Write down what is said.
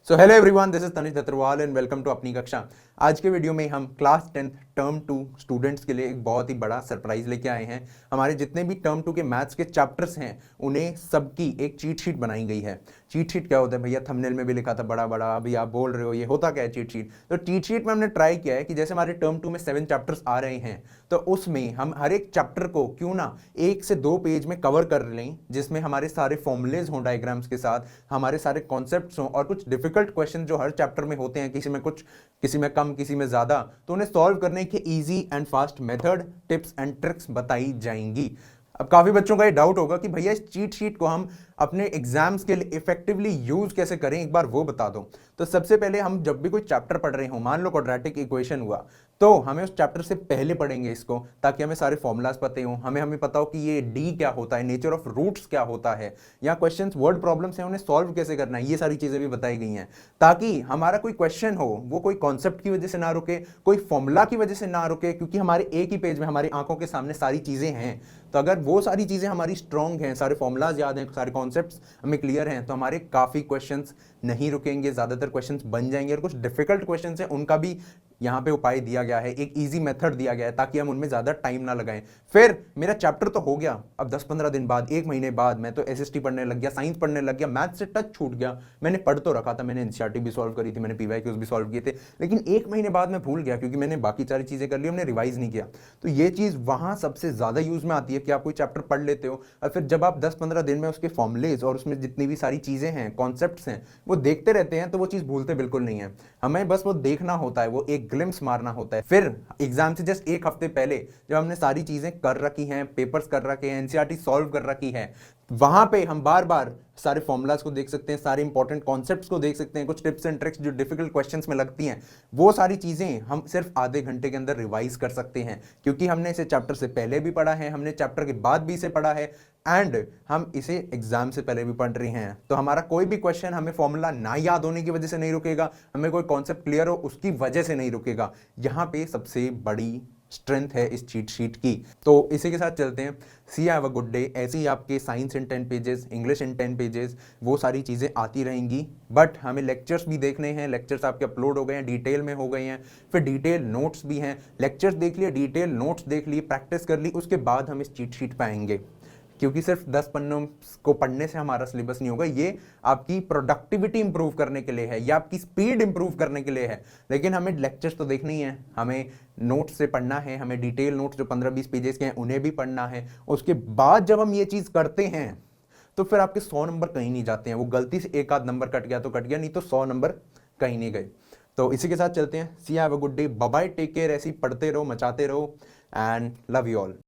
So hello everyone, this is Tanish Dattarwal and welcome to अपनी कक्षा। आज के वीडियो में हम क्लास 10 टर्म 2 स्टूडेंट्स के लिए एक बहुत ही बड़ा सरप्राइज लेके आए हैं। हमारे जितने भी टर्म 2 के मैथ्स के चैप्टर्स हैं उन्हें सबकी एक चीट शीट बनाई गई है। चीट शीट क्या होता है भैया? थंबनेल में भी लिखा था बड़ा बड़ा, अभी आप बोल रहे हो ये होता क्या है चीट शीट? तो चीट शीट में हमने ट्राई किया है कि जैसे हमारे टर्म 2 में 7 चैप्टर्स आ रहे हैं तो उसमें हम हर एक चैप्टर को क्यों ना 1 से 2 पेज में कवर कर लें, जिसमें हमारे सारे फॉर्मूलेज हों डायग्राम्स के साथ, हमारे सारे कॉन्सेप्ट्स हों और कुछ डिफिकल्ट क्वेश्चन जो हर चैप्टर में होते हैं, किसी में कुछ, किसी में कम, किसी में ज्यादा, तो उन्हें सॉल्व करने के easy and fast method, tips and tricks बताई जाएंगी। अब काफी बच्चों का ये डाउट होगा कि भैया इस चीट शीट को हम अपने एग्जाम्स के लिए इफेक्टिवली यूज कैसे करें, एक बार वो बता दो। तो सबसे पहले हम जब भी कोई चैप्टर पढ़ रहे हो, मान लो क्वाड्रेटिक इक्वेशन हुआ, तो हमें उस चैप्टर से पहले पढ़ेंगे इसको, ताकि हमें सारे फॉर्मूलाज पते हो, हमें पता हो कि ये डी क्या होता है, नेचर ऑफ रूट्स क्या होता है, या क्वेश्चंस वर्ड प्रॉब्लम्स हैं उन्हें सॉल्व कैसे करना है, ये सारी चीजें भी बताई गई हैं, ताकि हमारा कोई क्वेश्चन हो वो कोई कॉन्सेप्ट की वजह से ना रुके, कोई फॉर्मूला की वजह से ना रुके, क्योंकि हमारे एक ही पेज में हमारी आंखों के सामने सारी चीजें हैं। तो अगर वो सारी चीजें हमारी स्ट्रांग हैं, सारे फॉर्मूलाज याद हैं, सारे कॉन्सेप्ट्स हमें क्लियर हैं, तो हमारे काफी क्वेश्चंस नहीं रुकेंगे, ज्यादातर क्वेश्चंस बन जाएंगे, और कुछ डिफिकल्ट क्वेश्चंस हैं उनका भी यहाँ पे उपाय दिया गया है, एक इजी मेथड दिया गया है ताकि हम उनमें ज्यादा टाइम ना लगाएं। फिर मेरा चैप्टर तो हो गया, अब 10-15 दिन बाद, 1 महीने बाद मैं तो एसएसटी पढ़ने लग गया, साइंस पढ़ने लग गया, मैथ से टच छूट गया। मैंने पढ़ तो रखा था, मैंने एनसीईआरटी भी सॉल्व करी थी, मैंने पीवाईक्यूज भी सॉल्व किए थे, लेकिन 1 महीने बाद मैं भूल गया क्योंकि मैंने बाकी सारी चीजें कर ली, हमने रिवाइज नहीं किया। तो ये चीज वहां सबसे ज्यादा यूज में आती है कि आप कोई चैप्टर पढ़ लेते हो और फिर जब आप 10-15 दिन में उसके फॉर्मुलेज और उसमें जितनी भी सारी चीजें हैं, कॉन्सेप्ट्स हैं, वो देखते रहते हैं, तो वो चीज भूलते बिल्कुल नहीं है। हमें बस वो देखना होता है, वो एक ग्लिम्स मारना होता है। फिर एग्जाम से जस्ट 1 हफ्ते पहले जब हमने सारी चीजें कर रखी हैं, पेपर्स कर रखे हैं, एनसीईआरटी सॉल्व कर रखी है, वहां पे हम बार बार सारे फॉर्मूलाज को देख सकते हैं, सारे इंपॉर्टेंट कॉन्सेप्ट्स को देख सकते हैं, कुछ टिप्स एंड ट्रिक्स जो डिफिकल्ट क्वेश्चंस में लगती हैं, वो सारी चीजें हम सिर्फ आधे घंटे के अंदर रिवाइज कर सकते हैं, क्योंकि हमने इसे चैप्टर से पहले भी पढ़ा है, हमने चैप्टर के बाद भी इसे पढ़ा है, एंड हम इसे एग्जाम से पहले भी पढ़ रहे हैं। तो हमारा कोई भी क्वेश्चन हमें फॉर्मूला ना याद होने की वजह से नहीं रुकेगा, हमें कोई कॉन्सेप्ट क्लियर हो उसकी वजह से नहीं रुकेगा। यहां पे सबसे बड़ी स्ट्रेंथ है इस चीट शीट की। तो इसी के साथ चलते हैं। See have a good day. ऐसे ही आपके science in 10 pages, English in 10 pages, वो सारी चीज़ें आती रहेंगी, बट हमें लेक्चर्स भी देखने हैं। लेक्चर्स आपके अपलोड हो गए हैं, डिटेल में हो गए हैं, फिर डिटेल नोट्स भी हैं। लेक्चर्स देख लिए, डिटेल नोट्स देख लिए, प्रैक्टिस कर ली, उसके बाद हम इस चीट शीट पे आएंगे, क्योंकि सिर्फ 10 पन्नों को पढ़ने से हमारा सिलेबस नहीं होगा। ये आपकी प्रोडक्टिविटी इंप्रूव करने के लिए है, या आपकी स्पीड इंप्रूव करने के लिए है, लेकिन हमें लेक्चर्स तो देखने ही है, हमें नोट्स से पढ़ना है, हमें डिटेल नोट्स जो 15-20 पेजेस के हैं उन्हें भी पढ़ना है। उसके बाद जब हम ये चीज़ करते हैं तो फिर आपके 100 नंबर कहीं नहीं जाते हैं। वो गलती से एक आध नंबर कट गया तो कट गया, नहीं तो 100 नंबर कहीं नहीं गए। तो इसी के साथ चलते हैं। See have a good day, bye bye, take care. ऐसे ही पढ़ते रहो, मचाते रहो, एंड लव यू ऑल।